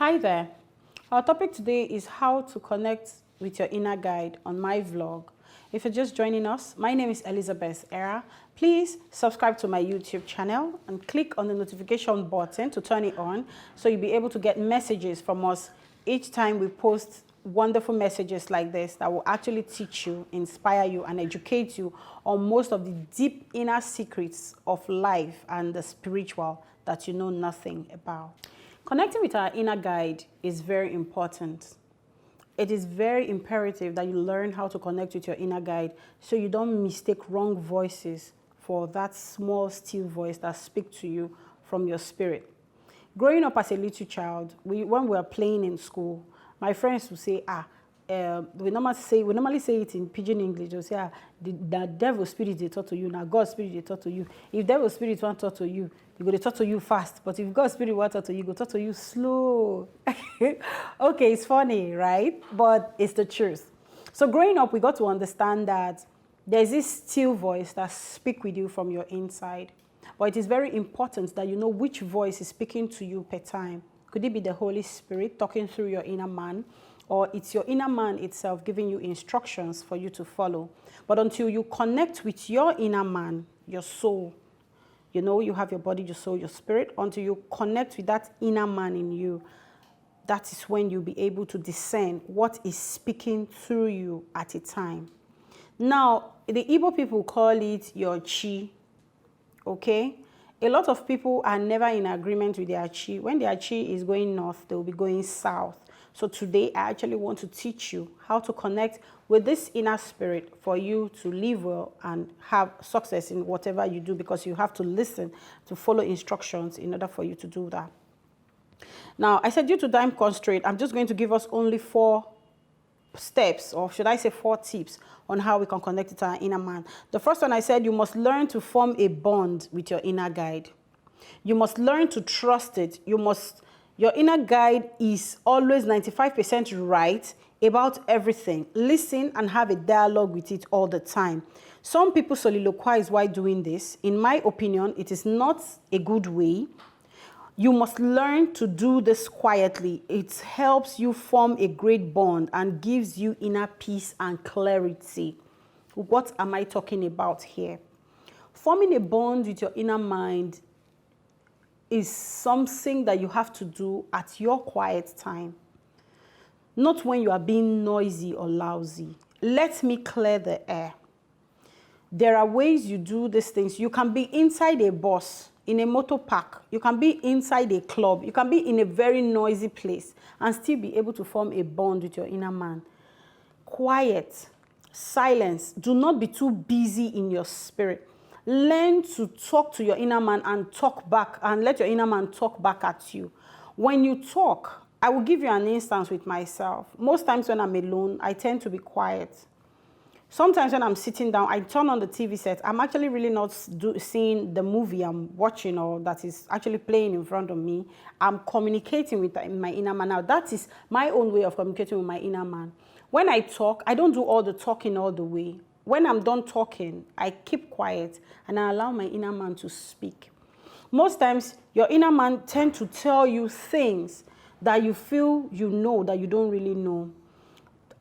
Hi there. Our topic today is how to connect with your inner guide on my vlog. If you're just joining us, my name is Elizabeth Era. Please subscribe to my YouTube channel and click on the notification button to turn it on so you'll be able to get messages from us each time we post wonderful messages like this that will actually teach you, inspire you, and educate you on most of the deep inner secrets of life and the spiritual that you know nothing about. Connecting with our inner guide is very important. It is very imperative that you learn how to connect with your inner guide so you don't mistake wrong voices for that small, still voice that speaks to you from your spirit. Growing up as a little child, when we were playing in school, my friends would say, we normally say it in pidgin English. They'll say, the devil spirit they talk to you, now God's spirit they talk to you. If devil spirit want to talk to you, you go to talk to you fast. But if God's spirit want to talk to you, go talk to you slow. Okay, it's funny, right? But it's the truth. So growing up, we got to understand that there's this still voice that speaks with you from your inside. But it is very important that you know which voice is speaking to you per time. Could it be the Holy Spirit talking through your inner man? Or it's your inner man itself giving you instructions for you to follow. But until you connect with your inner man, your soul, you know, you have your body, your soul, your spirit, until you connect with that inner man in you, that is when you'll be able to discern what is speaking through you at a time. Now, the Igbo people call it your chi, okay? A lot of people are never in agreement with their chi. When their chi is going north, they'll be going south. So today, I actually want to teach you how to connect with this inner spirit for you to live well and have success in whatever you do, because you have to listen to follow instructions in order for you to do that. Now, I said due to time constraint, I'm just going to give us only 4 steps, or should I say 4 tips on how we can connect it to our inner man. The first one, I said you must learn to form a bond with your inner guide. You must learn to trust it. Your inner guide is always 95% right about everything. Listen and have a dialogue with it all the time. Some people soliloquize while doing this. In my opinion, it is not a good way. You must learn to do this quietly. It helps you form a great bond and gives you inner peace and clarity. What am I talking about here? Forming a bond with your inner mind is something that you have to do at your quiet time, not when you are being noisy or lousy. Let me clear the air. There are ways you do these things. You can be inside a bus, in a motor park. You can be inside a club. You can be in a very noisy place and still be able to form a bond with your inner man. Quiet, silence. Do not be too busy in your spirit. Learn to talk to your inner man and talk back, and let your inner man talk back at you. When you talk, I will give you an instance with myself. Most times when I'm alone, I tend to be quiet. Sometimes when I'm sitting down, I turn on the TV set. I'm actually really not seeing the movie I'm watching or that is actually playing in front of me. I'm communicating with my inner man. Now, that is my own way of communicating with my inner man. When I talk, I don't do all the talking all the way. When I'm done talking, I keep quiet and I allow my inner man to speak. Most times, your inner man tends to tell you things that you feel you know that you don't really know.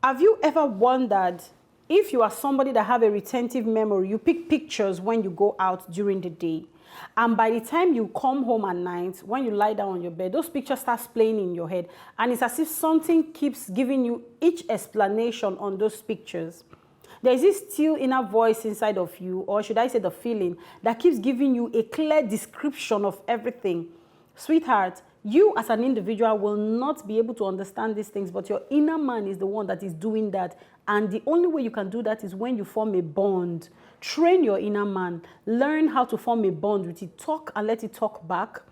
Have you ever wondered if you are somebody that have a retentive memory, you pick pictures when you go out during the day, and by the time you come home at night, when you lie down on your bed, those pictures start playing in your head, and it's as if something keeps giving you each explanation on those pictures. There's this still inner voice inside of you, or should I say the feeling, that keeps giving you a clear description of everything. Sweetheart, you as an individual will not be able to understand these things, but your inner man is the one that is doing that. And the only way you can do that is when you form a bond. Train your inner man. Learn how to form a bond with it. Talk and let it talk back.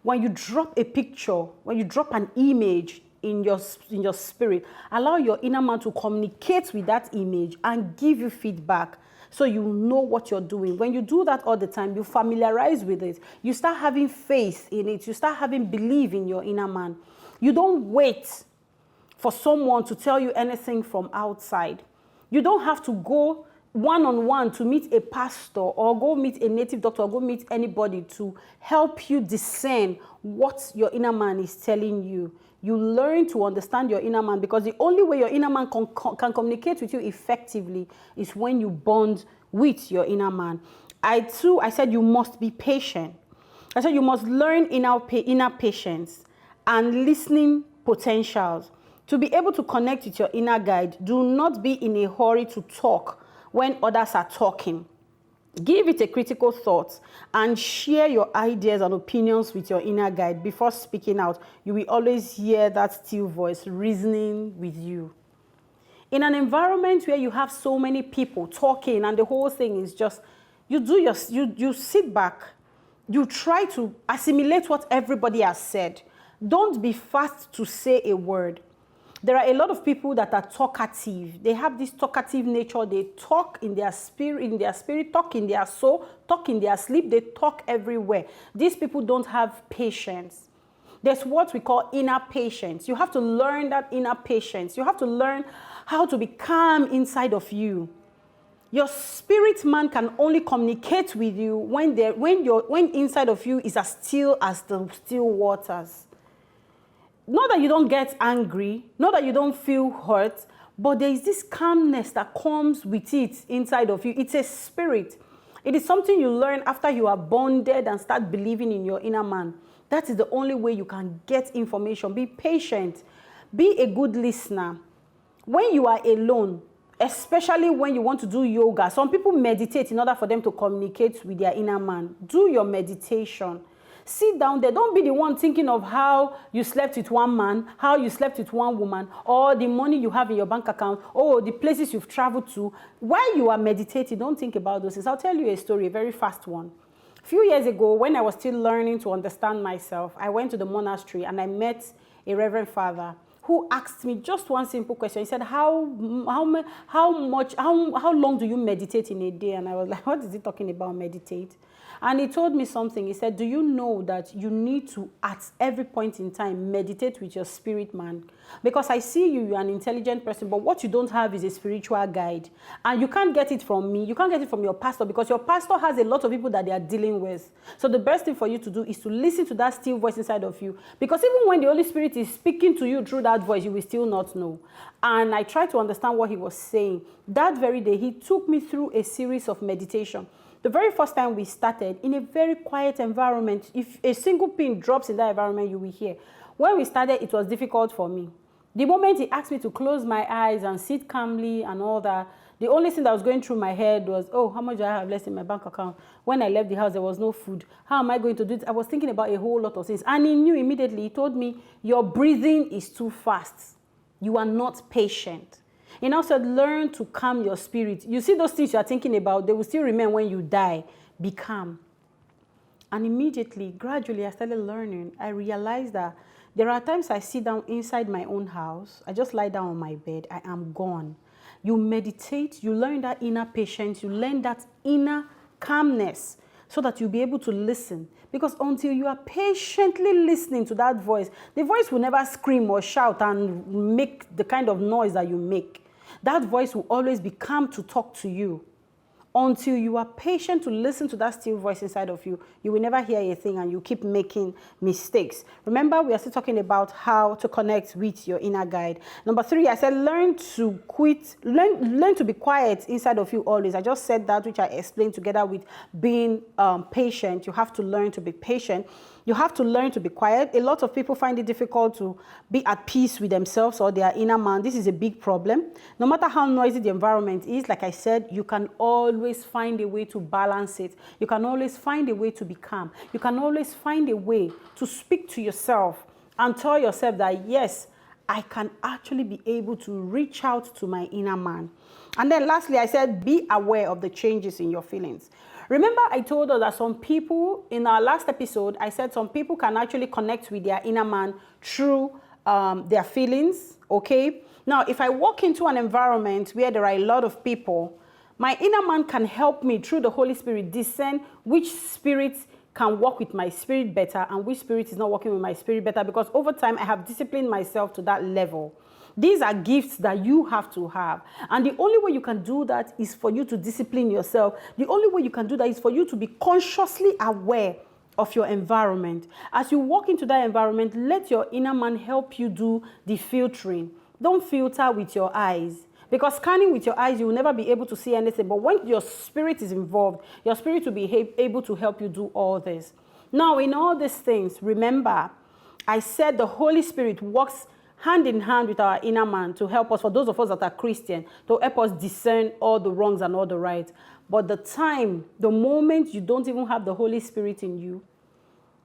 When you drop a picture, when you drop an image in your spirit, allow your inner man to communicate with that image and give you feedback so you know what you're doing. When you do that all the time, you familiarize with it. You start having faith in it. You start having belief in your inner man. You don't wait for someone to tell you anything from outside. You don't have to go one-on-one to meet a pastor or go meet a native doctor or go meet anybody to help you discern what your inner man is telling you. You learn to understand your inner man, because the only way your inner man can communicate with you effectively is when you bond with your inner man. I said you must be patient. I said you must learn inner patience and listening potentials. To be able to connect with your inner guide, do not be in a hurry to talk when others are talking. Give it a critical thought and share your ideas and opinions with your inner guide before speaking out. You will always hear that still voice reasoning with you. In an environment where you have so many people talking and the whole thing is just, you sit back, you try to assimilate what everybody has said. Don't be fast to say a word. There are a lot of people that are talkative. They have this talkative nature. They talk in their spirit, talk in their soul, talk in their sleep. They talk everywhere. These people don't have patience. There's what we call inner patience. You have to learn that inner patience. You have to learn how to be calm inside of you. Your spirit man can only communicate with you when inside of you is as still as the still waters. Not that you don't get angry, not that you don't feel hurt, but there is this calmness that comes with it inside of you. It's a spirit. It is something you learn after you are bonded and start believing in your inner man. That is the only way you can get information. Be patient. Be a good listener. When you are alone, especially when you want to do yoga, some people meditate in order for them to communicate with their inner man. Do your meditation. Sit down there. Don't be the one thinking of how you slept with one man, how you slept with one woman, or the money you have in your bank account, or the places you've traveled to. While you are meditating, don't think about those things. I'll tell you a story, a very fast one. A few years ago, when I was still learning to understand myself, I went to the monastery and I met a reverend father who asked me just one simple question. He said, how long do you meditate in a day? And I was like, what is he talking about, meditate? And he told me something. He said, do you know that you need to, at every point in time, meditate with your spirit man? Because I see you're an intelligent person, but what you don't have is a spiritual guide. And you can't get it from me. You can't get it from your pastor, because your pastor has a lot of people that they are dealing with. So the best thing for you to do is to listen to that still voice inside of you. Because even when the Holy Spirit is speaking to you through that voice, you will still not know. And I tried to understand what he was saying. That very day, he took me through a series of meditation. The very first time we started, in a very quiet environment, if a single pin drops in that environment, you will hear. When we started, it was difficult for me. The moment he asked me to close my eyes and sit calmly and all that, the only thing that was going through my head was, oh, how much do I have left in my bank account? When I left the house, there was no food. How am I going to do it? I was thinking about a whole lot of things. And he knew immediately. He told me, your breathing is too fast. You are not patient. He now said, learn to calm your spirit. You see those things you are thinking about, they will still remain when you die. Be calm. And immediately, gradually, I started learning. I realized that there are times I sit down inside my own house. I just lie down on my bed. I am gone. You meditate. You learn that inner patience. You learn that inner calmness so that you'll be able to listen. Because until you are patiently listening to that voice, the voice will never scream or shout and make the kind of noise that you make. That voice will always be calm to talk to you. Until you are patient to listen to that still voice inside of you, you will never hear a thing and you keep making mistakes. Remember, we are still talking about how to connect with your inner guide. Number 3, I said learn to be quiet inside of you always. I just said that, which I explained together with being patient. You have to learn to be patient. You have to learn to be quiet. A lot of people find it difficult to be at peace with themselves or their inner man. This is a big problem. No matter how noisy the environment is, like I said, you can always find a way to balance it. You can always find a way to be calm. You can always find a way to speak to yourself and tell yourself that, yes, I can actually be able to reach out to my inner man. And then lastly, I said, be aware of the changes in your feelings. Remember, I told us that some people, in our last episode, I said some people can actually connect with their inner man through their feelings, okay? Now, if I walk into an environment where there are a lot of people, my inner man can help me through the Holy Spirit discern which spirit can work with my spirit better and which spirit is not working with my spirit better, because over time I have disciplined myself to that level. These are gifts that you have to have. And the only way you can do that is for you to discipline yourself. The only way you can do that is for you to be consciously aware of your environment. As you walk into that environment, let your inner man help you do the filtering. Don't filter with your eyes. Because scanning with your eyes, you will never be able to see anything. But when your spirit is involved, your spirit will be able to help you do all this. Now, in all these things, remember, I said the Holy Spirit works hand in hand with our inner man to help us, for those of us that are Christian, to help us discern all the wrongs and all the right. But the moment you don't even have the Holy Spirit in you,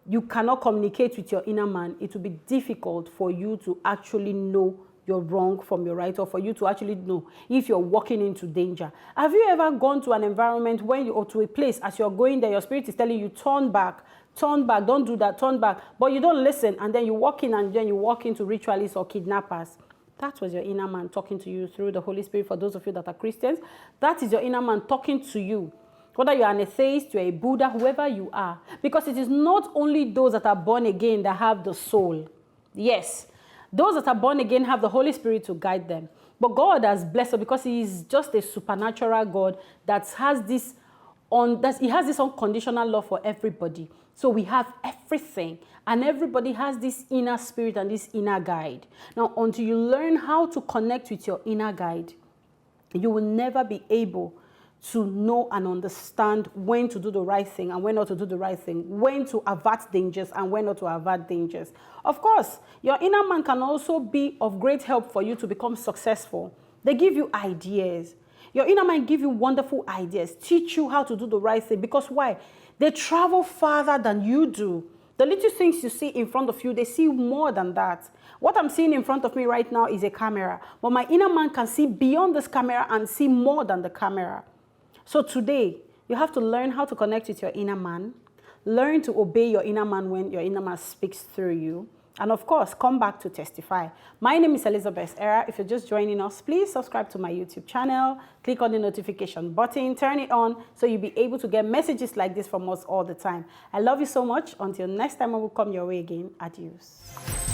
you cannot communicate with your inner man. It will be difficult for you to actually know your wrong from your right, or for you to actually know if you're walking into danger. Have you ever gone to an environment or to a place, as you're going there, your spirit is telling you, turn back, don't do that, turn back, but you don't listen, and then you walk in and then you walk into ritualists or kidnappers? That was your inner man talking to you through the Holy Spirit. For those of you that are Christians, that is your inner man talking to you. Whether you're an atheist, you're a Buddha, whoever you are. Because it is not only those that are born again that have the soul. Yes, those that are born again have the Holy Spirit to guide them. But God has blessed us because He is just a supernatural God that has this unconditional love for everybody. So we have everything, and everybody has this inner spirit and this inner guide. Now, until you learn how to connect with your inner guide, you will never be able to know and understand when to do the right thing and when not to do the right thing, when to avert dangers and when not to avert dangers. Of course, your inner man can also be of great help for you to become successful. They give you ideas. Your inner man give you wonderful ideas, teach you how to do the right thing. Because why? They travel farther than you do. The little things you see in front of you, they see more than that. What I'm seeing in front of me right now is a camera, but my inner man can see beyond this camera and see more than the camera. So today, you have to learn how to connect with your inner man, learn to obey your inner man when your inner man speaks through you, and of course, come back to testify. My name is Elizabeth Era. If you're just joining us, please subscribe to my YouTube channel, click on the notification button, turn it on so you'll be able to get messages like this from us all the time. I love you so much. Until next time I will come your way again. Adios.